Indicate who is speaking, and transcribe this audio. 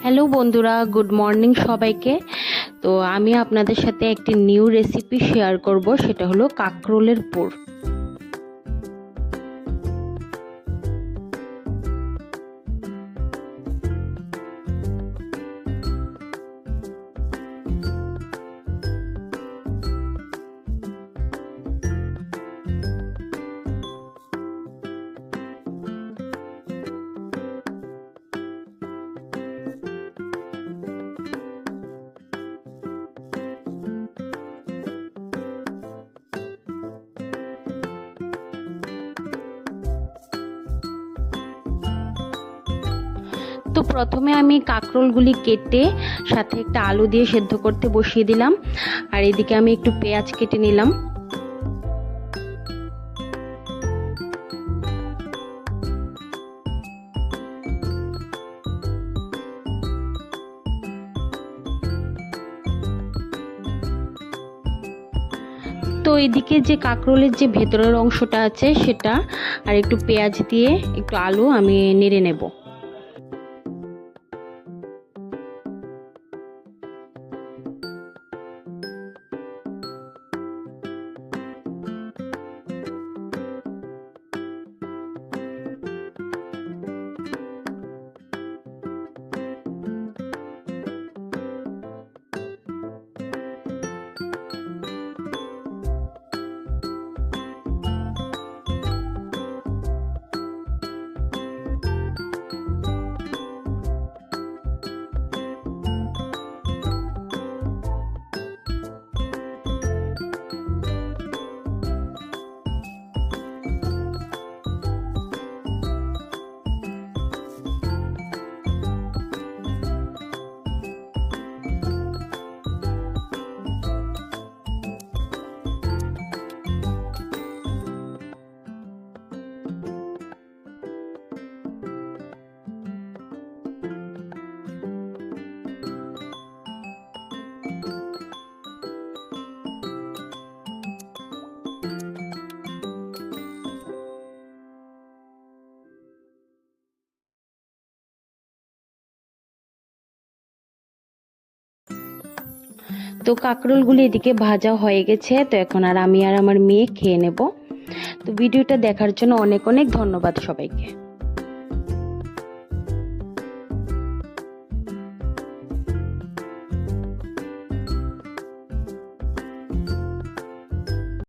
Speaker 1: Hello বন্ধুরা, good morning সবাইকে। তো আমি আপনাদের সাথে একটি নিউ রেসিপি শেয়ার করব, সেটা হলো কাঁকরোলের পুর। তো প্রথমে আমি কাঁকরোলগুলি কেটে সাথে একটা আলু দিয়ে সেদ্ধ করতে বসিয়ে দিলাম, আর এদিকে আমি একটু পেঁয়াজ কেটে নিলাম। তো এদিকে যে কাঁকরোলের যে ভেতরের অংশটা আছে সেটা আর একটু পেঁয়াজ দিয়ে একটু আলু আমি নেড়ে নেব। তো কাঁকরোলগুলি এদিকে ভাজা হয়ে গেছে। তো এখন আর আমি আর আমার মেয়ে খেয়ে নেব। তো ভিডিওটা দেখার জন্য অনেক অনেক ধন্যবাদ সবাইকে।